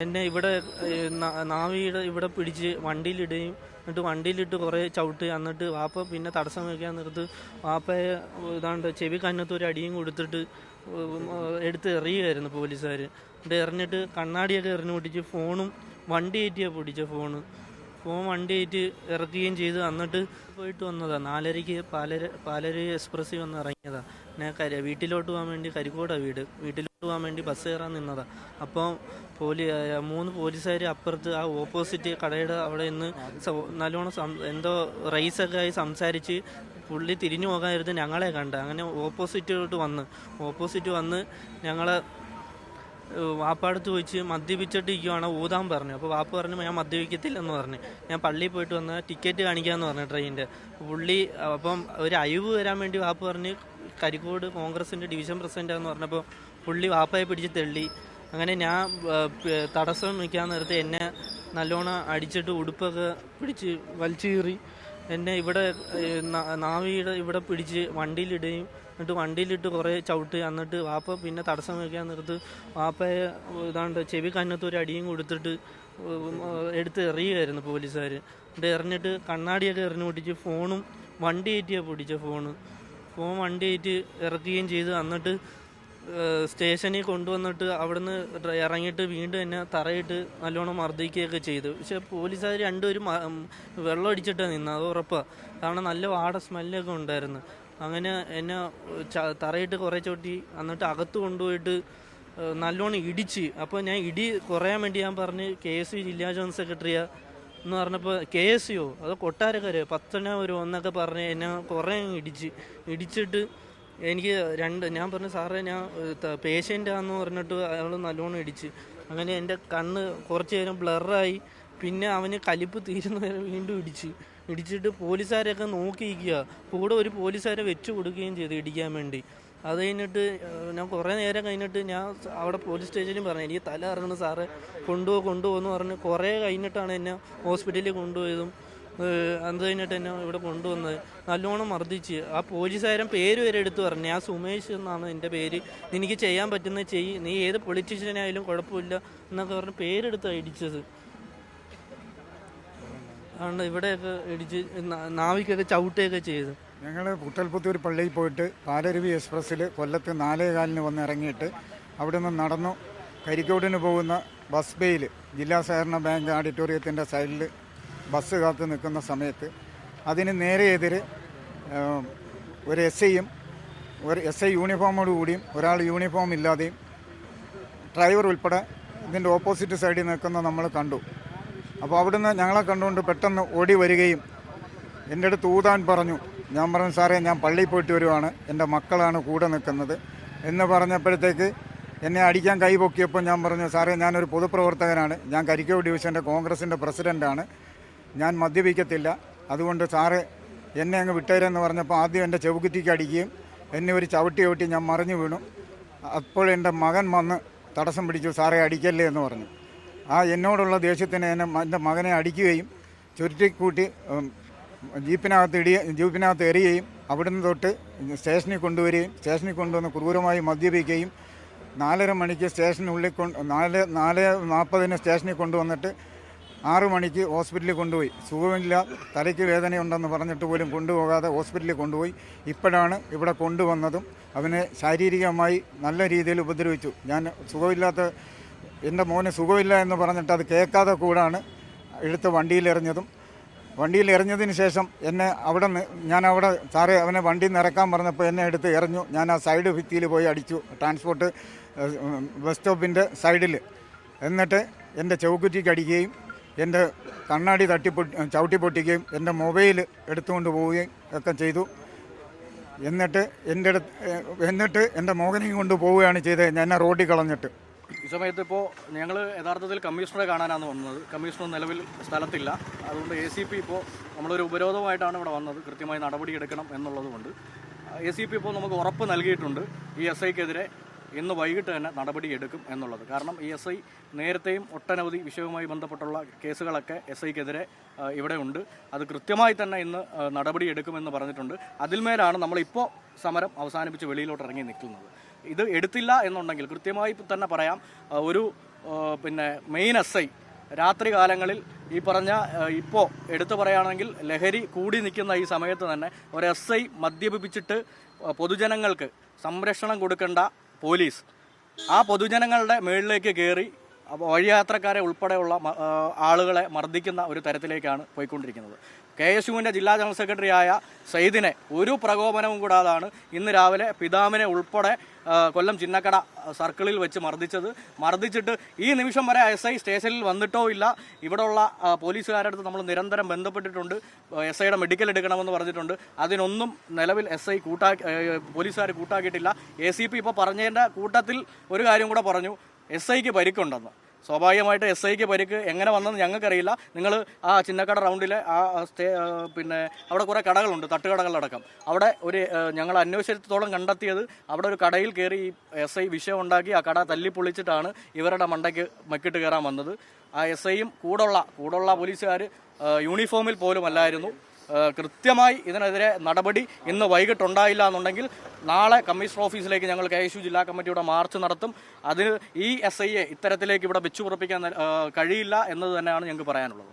എന്നെ ഇവിടെ നാവിയുടെ ഇവിടെ പിടിച്ച് വണ്ടിയിലിടുകയും എന്നിട്ട് വണ്ടിയിലിട്ട് കുറേ ചവിട്ട് എന്നിട്ട് വാപ്പ പിന്നെ തടസ്സം വയ്ക്കാൻ നിർത്ത് വാപ്പയെ ഇതാണ്ട് ചെവി കന്നത്ത് ഒരു അടിയും കൊടുത്തിട്ട് എടുത്ത് എറിയുമായിരുന്നു പോലീസുകാർ. എന്നിട്ട് എറിഞ്ഞിട്ട് കണ്ണാടിയൊക്കെ എറിഞ്ഞു പൊട്ടിച്ച് ഫോണും വണ്ടി കയറ്റിയാണ് പൊടിച്ച ഫോൺ വണ്ടി കയറ്റി ഇറക്കുകയും ചെയ്ത്. എന്നിട്ട് പോയിട്ട് വന്നതാണ് 4:30 പാലരി എക്സ്പ്രസ്സിൽ വന്ന് ഇറങ്ങിയതാണ്. ഞാൻ വീട്ടിലോട്ട് പോകാൻ വേണ്ടി കരിക്കോടാണ് വീട്ടിലോട്ട് പോകാൻ വേണ്ടി ബസ് കയറാൻ നിന്നതാണ്. അപ്പം 3 പോലീസുകാർ അപ്പുറത്ത് ആ ഓപ്പോസിറ്റ് കടയുടെ അവിടെ നിന്ന് നല്ലോണം എന്തോ റൈസൊക്കെ ആയി സംസാരിച്ച് പുള്ളി തിരിഞ്ഞു പോകാനായിരുന്നു ഞങ്ങളെ കണ്ട. അങ്ങനെ ഓപ്പോസിറ്റ് വന്ന് ഞങ്ങളെ വാപ്പാടുത്ത് ചോദിച്ച് മദ്യപിച്ചിട്ട് ഇരിക്കുവാണ് ഊതാൻ പറഞ്ഞു. അപ്പോൾ വാപ്പ പറഞ്ഞു ഞാൻ മദ്യപിക്കത്തില്ലെന്ന് പറഞ്ഞു. ഞാൻ പള്ളിയിൽ പോയിട്ട് വന്ന് ടിക്കറ്റ് കാണിക്കാമെന്ന് പറഞ്ഞു ട്രെയിനിൻ്റെ. പുള്ളി അപ്പം ഒരു അയവ് വരാൻ വേണ്ടി വാപ്പ പറഞ്ഞ് കരിക്കോട് കോൺഗ്രസിൻ്റെ ഡിവിഷൻ പ്രസിഡൻ്റാന്ന് പറഞ്ഞപ്പോൾ പുള്ളി വാപ്പയെ പിടിച്ച് തള്ളി. അങ്ങനെ ഞാൻ തടസ്സം വയ്ക്കാൻ നേരത്തെ എന്നെ നല്ലോണം അടിച്ചിട്ട് ഉടുപ്പൊക്കെ പിടിച്ച് വലിച്ചു കീറി. എന്നെ ഇവിടെ നാവിയുടെ ഇവിടെ പിടിച്ച് വണ്ടിയിലിടുകയും എന്നിട്ട് വണ്ടിയിലിട്ട് കുറേ ചവിട്ട് എന്നിട്ട് വാപ്പ പിന്നെ തടസ്സം വയ്ക്കാൻ നിർത്ത് വാപ്പയെ ഇതാണ്ട് ചെവി കന്നത്ത് ഒരു അടിയും കൊടുത്തിട്ട് എടുത്ത് എറിയുമായിരുന്നു പോലീസുകാർ. എന്നിട്ട് എറിഞ്ഞിട്ട് കണ്ണാടിയൊക്കെ എറിഞ്ഞു പൊട്ടിച്ച് ഫോണും വണ്ടി കയറ്റിയാണ് പൊടിച്ച ഫോൺ വണ്ടി കയറ്റി ഇറക്കുകയും ചെയ്ത്. എന്നിട്ട് സ്റ്റേഷനിൽ കൊണ്ടുവന്നിട്ട് അവിടുന്ന് ഇറങ്ങിയിട്ട് വീണ്ടും എന്നെ തറയിട്ട് നല്ലോണം മർദ്ദിക്കുകയൊക്കെ ചെയ്തു. പക്ഷെ പോലീസുകാർ രണ്ടുപേരും വെള്ളം അടിച്ചിട്ടാണ് നിന്നത്, അത് ഉറപ്പാണ്. കാരണം നല്ല വാട സ്മെല്ലൊക്കെ ഉണ്ടായിരുന്നു. അങ്ങനെ എന്നെ തറയിട്ട് കുറേ ചോട്ടി എന്നിട്ട് അകത്ത് കൊണ്ടുപോയിട്ട് നല്ലോണം ഇടിച്ച്. അപ്പോൾ ഞാൻ ഇടി കുറയാൻ വേണ്ടി ഞാൻ പറഞ്ഞ് KSU ജില്ലാ ജോയിന്റ് സെക്രട്ടറിയാണ് എന്ന് പറഞ്ഞപ്പോൾ KSU അത് കൊട്ടാരക്കര 10 ഒരു എന്നൊക്കെ പറഞ്ഞ് എന്നെ കുറേ ഇടിച്ചിട്ട് എനിക്ക് ഞാൻ പറഞ്ഞു സാറേ ഞാൻ പേഷ്യൻ്റാന്ന് പറഞ്ഞിട്ട് അയാൾ നല്ലോണം ഇടിച്ച്. അങ്ങനെ എൻ്റെ കണ്ണ് കുറച്ച് നേരം ബ്ലറായി. പിന്നെ അവന് കലിപ്പ് തീരുന്ന വരെ വീണ്ടും ഇടിച്ചിട്ട് പോലീസുകാരെയൊക്കെ നോക്കിയിരിക്കുക. കൂടെ ഒരു പോലീസുകാരെ വെച്ച് കൊടുക്കുകയും ചെയ്തു ഇടിക്കാൻ വേണ്ടി. അത് കഴിഞ്ഞിട്ട് ഞാൻ കുറേ നേരം കഴിഞ്ഞിട്ട് ഞാൻ അവിടെ പോലീസ് സ്റ്റേഷനിൽ പറഞ്ഞു എനിക്ക് തല ഇറങ്ങുന്നു സാറേ കൊണ്ടുപോകുമെന്ന് പറഞ്ഞ് കുറേ കഴിഞ്ഞിട്ടാണ് എന്നെ ഹോസ്പിറ്റലിൽ കൊണ്ടുപോയതും. അത് കഴിഞ്ഞിട്ട് എന്നെ ഇവിടെ കൊണ്ടുവന്നത് നല്ലോണം മർദ്ദിച്ച്. ആ പോലീസുകാരൻ പേര് വരെ എടുത്ത് പറഞ്ഞു ഞാൻ സുമേഷ് എന്നാണ് എൻ്റെ പേര്, എനിക്ക് ചെയ്യാൻ പറ്റുന്നത് ചെയ്യ്, നീ ഏത് പൊളിറ്റീഷ്യനായാലും കുഴപ്പമില്ല എന്നൊക്കെ പറഞ്ഞ് പേരെടുത്താണ് ഇടിച്ചത്. അതുകൊണ്ട് ഇവിടെയൊക്കെ ഇടിച്ച് നാവിക്കൊക്കെ ചവിട്ടുകയൊക്കെ ചെയ്തു. ഞങ്ങൾ പുത്തൽപുത്തൂർ പള്ളിയിൽ പോയിട്ട് പാലരുവി എക്സ്പ്രസ്സിൽ കൊല്ലത്ത് 4:15 വന്ന് ഇറങ്ങിയിട്ട് അവിടെ നിന്ന് നടന്നു കരിക്കോടിന് പോകുന്ന ബസ് ബേയിൽ ജില്ലാ സഹകരണ ബാങ്ക് ഓഡിറ്റോറിയത്തിൻ്റെ സൈഡിൽ ബസ് കാത്ത് നിൽക്കുന്ന സമയത്ത് അതിന് നേരെ എതിരെ ഒരു SI യൂണിഫോമോട് കൂടിയും ഒരാൾ യൂണിഫോം ഇല്ലാതെയും ഡ്രൈവർ ഉൾപ്പെടെ ഇതിൻ്റെ ഓപ്പോസിറ്റ് സൈഡിൽ നിൽക്കുന്ന നമ്മൾ കണ്ടു. അപ്പോൾ അവിടുന്ന് ഞങ്ങളെ കണ്ടുകൊണ്ട് പെട്ടെന്ന് ഓടി വരികയും എൻ്റെ അടുത്ത് ഊതാൻ പറഞ്ഞു. ഞാൻ പറഞ്ഞു സാറേ ഞാൻ പള്ളിയിൽ പോയിട്ട് വരുവാണ്, എൻ്റെ മക്കളാണ് കൂടെ നിൽക്കുന്നത് എന്ന് പറഞ്ഞപ്പോഴത്തേക്ക് എന്നെ അടിക്കാൻ കൈ പൊക്കിയപ്പോൾ ഞാൻ പറഞ്ഞു സാറേ ഞാനൊരു പൊതുപ്രവർത്തകനാണ്, ഞാൻ കരിക്കോട് ഡിവിഷൻ്റെ കോൺഗ്രസിൻ്റെ പ്രസിഡൻ്റാണ്, ഞാൻ മദ്യപിക്കത്തില്ല, അതുകൊണ്ട് സാറ് എന്നെ അങ്ങ് വിട്ടേരെന്ന് പറഞ്ഞപ്പോൾ ആദ്യം എൻ്റെ ചെവുകുറ്റിക്ക് അടിക്കുകയും എന്നെ ഒരു ചവിട്ടി ഞാൻ മറിഞ്ഞു വീണു. അപ്പോൾ എൻ്റെ മകൻ വന്ന് തടസ്സം പിടിച്ചു, സാറേ അടിക്കല്ലേ എന്ന് പറഞ്ഞു. എന്നോടുള്ള ദേഷ്യത്തിന് എൻ്റെ മകനെ അടിക്കുകയും ചുരുട്ടിക്കൂട്ടി ജീപ്പിനകത്ത് എറിയുകയും അവിടുന്ന് തൊട്ട് സ്റ്റേഷനിൽ കൊണ്ടുവരികയും സ്റ്റേഷനിൽ കൊണ്ടുവന്ന് ക്രൂരമായി മദ്യപിക്കുകയും 4:30 മണിക്ക് സ്റ്റേഷനുള്ളിൽ 4:40 സ്റ്റേഷനിൽ കൊണ്ടുവന്നിട്ട് 6 മണിക്ക് ഹോസ്പിറ്റലിൽ കൊണ്ടുപോയി. സുഖമില്ല, തലയ്ക്ക് വേദനയുണ്ടെന്ന് പറഞ്ഞിട്ട് പോലും കൊണ്ടുപോകാതെ ഹോസ്പിറ്റലിൽ കൊണ്ടുപോയി. ഇപ്പോഴാണ് ഇവിടെ കൊണ്ടുവന്നതും അവനെ ശാരീരികമായി നല്ല രീതിയിൽ ഉപദ്രവിച്ചു. ഞാൻ എൻ്റെ മോന് സുഖമില്ല എന്ന് പറഞ്ഞിട്ട് അത് കേൾക്കാതെ കൂടാണ് എടുത്ത് വണ്ടിയിലെറിഞ്ഞതിന് ശേഷം എന്നെ ഞാൻ അവിടെ സാറേ അവനെ വണ്ടിയിൽ നിന്ന് ഇറക്കാൻ പറഞ്ഞപ്പോൾ എന്നെ എടുത്ത് എറിഞ്ഞു. ഞാൻ ആ സൈഡ് ഭിത്തിയിൽ പോയി അടിച്ചു, ട്രാൻസ്പോർട്ട് ബസ് സ്റ്റോപ്പിൻ്റെ സൈഡിൽ. എന്നിട്ട് എൻ്റെ ചൗക്കുറ്റിക്ക് അടിക്കുകയും എൻ്റെ കണ്ണാടി ചവിട്ടി പൊട്ടിക്കുകയും എൻ്റെ മൊബൈൽ എടുത്തുകൊണ്ട് പോവുകയും ഒക്കെ ചെയ്തു. എന്നിട്ട് എൻ്റെ മോഹനെയും കൊണ്ട് പോവുകയാണ് ചെയ്തത്, ഞാൻ റോഡിൽ കളഞ്ഞിട്ട്. ഈ സമയത്ത് ഇപ്പോൾ ഞങ്ങൾ യഥാർത്ഥത്തിൽ കമ്മീഷണറെ കാണാനാണ് വന്നത്. കമ്മീഷണർ നിലവിൽ സ്ഥലത്തില്ല. അതുകൊണ്ട് ACP ഇപ്പോൾ നമ്മളൊരു ഉപരോധമായിട്ടാണ് ഇവിടെ വന്നത്, കൃത്യമായി നടപടിയെടുക്കണം എന്നുള്ളതുകൊണ്ട്. ACP ഇപ്പോൾ നമുക്ക് ഉറപ്പ് നൽകിയിട്ടുണ്ട് ഈ SIക്കെതിരെ ഇന്ന് വൈകിട്ട് തന്നെ നടപടിയെടുക്കും എന്നുള്ളത്. കാരണം ഈ SI നേരത്തെയും ഒട്ടനവധി വിഷയവുമായി ബന്ധപ്പെട്ടുള്ള കേസുകളൊക്കെ SIക്കെതിരെ ഇവിടെ ഉണ്ട്. അത് കൃത്യമായി തന്നെ ഇന്ന് നടപടിയെടുക്കുമെന്ന് പറഞ്ഞിട്ടുണ്ട്. അതിന്മേലാണ് നമ്മളിപ്പോൾ സമരം അവസാനിപ്പിച്ച് വെളിയിലോട്ട് ഇറങ്ങി നിൽക്കുന്നത്. ഇത് എടുത്തില്ല എന്നുണ്ടെങ്കിൽ കൃത്യമായി തന്നെ പറയാം, ഒരു പിന്നെ മെയിൻ SI രാത്രി കാലങ്ങളിൽ ഈ പറഞ്ഞ ഇപ്പോൾ എടുത്തു പറയുകയാണെങ്കിൽ ലഹരി കൂടി നിൽക്കുന്ന ഈ സമയത്ത് തന്നെ ഒരു SI മദ്യപിച്ചിട്ട് പൊതുജനങ്ങൾക്ക് സംരക്ഷണം കൊടുക്കേണ്ട പോലീസ് ആ പൊതുജനങ്ങളുടെ മുകളിലേക്ക് കയറി വഴിയാത്രക്കാരെ ഉൾപ്പെടെയുള്ള ആളുകളെ മർദ്ദിക്കുന്ന ഒരു തരത്തിലേക്കാണ് പോയിക്കൊണ്ടിരിക്കുന്നത്. KSUവിൻ്റെ ജില്ലാ ജനറൽ സെക്രട്ടറി ആയ സയ്യിദിനെ ഒരു പ്രകോപനവും കൂടാതാണ് ഇന്ന് രാവിലെ പിതാവിനെ ഉൾപ്പെടെ കൊല്ലം ചിന്നക്കട സർക്കിളിൽ വെച്ച് മർദ്ദിച്ചിട്ട് ഈ നിമിഷം വരെ SI സ്റ്റേഷനിൽ വന്നിട്ടോ ഇല്ല. ഇവിടെയുള്ള പോലീസുകാരുടെ അടുത്ത് നമ്മൾ നിരന്തരം ബന്ധപ്പെട്ടിട്ടുണ്ട്. SIയുടെ മെഡിക്കൽ എടുക്കണമെന്ന് പറഞ്ഞിട്ടുണ്ട്. അതിനൊന്നും നിലവിൽ പോലീസുകാർ കൂട്ടാക്കിയിട്ടില്ല. ACP ഇപ്പോൾ പറഞ്ഞതിൻ്റെ കൂട്ടത്തിൽ ഒരു കാര്യം കൂടെ പറഞ്ഞു, SIക്ക് പരിക്കുണ്ടെന്ന്. സ്വാഭാവികമായിട്ട് SIക്ക് പരിക്ക് എങ്ങനെ വന്നെന്ന് ഞങ്ങൾക്കറിയില്ല. നിങ്ങൾ ആ ചിന്നക്കട റൗണ്ടിലെ പിന്നെ അവിടെ കുറേ കടകളുണ്ട്, തട്ടുകടകളടക്കം. അവിടെ ഞങ്ങൾ അന്വേഷണത്തോളം കണ്ടെത്തിയത് അവിടെ ഒരു കടയിൽ കയറി ഈ SI വിഷയം ഉണ്ടാക്കി ആ കട തല്ലിപ്പൊളിച്ചിട്ടാണ് ഇവരുടെ മണ്ടയ്ക്ക് മക്കിട്ട് കയറാൻ വന്നത്. ആ SIയും കൂടുള്ള പോലീസുകാർ യൂണിഫോമിൽ പോലും അല്ലായിരുന്നു. കൃത്യമായി ഇതിനെതിരെ നടപടി ഇന്ന് വൈകിട്ടുണ്ടായില്ല എന്നുണ്ടെങ്കിൽ നാളെ കമ്മീഷണർ ഓഫീസിലേക്ക് ഞങ്ങൾ KSU ജില്ലാ കമ്മിറ്റിയുടെ മാർച്ച് നടത്തും. അതിന് ഈ SIയെ ഇത്തരത്തിലേക്ക് ഇവിടെ വെച്ചുപുറപ്പിക്കാൻ കഴിയില്ല എന്നത് തന്നെയാണ് ഞങ്ങൾക്ക് പറയാനുള്ളത്.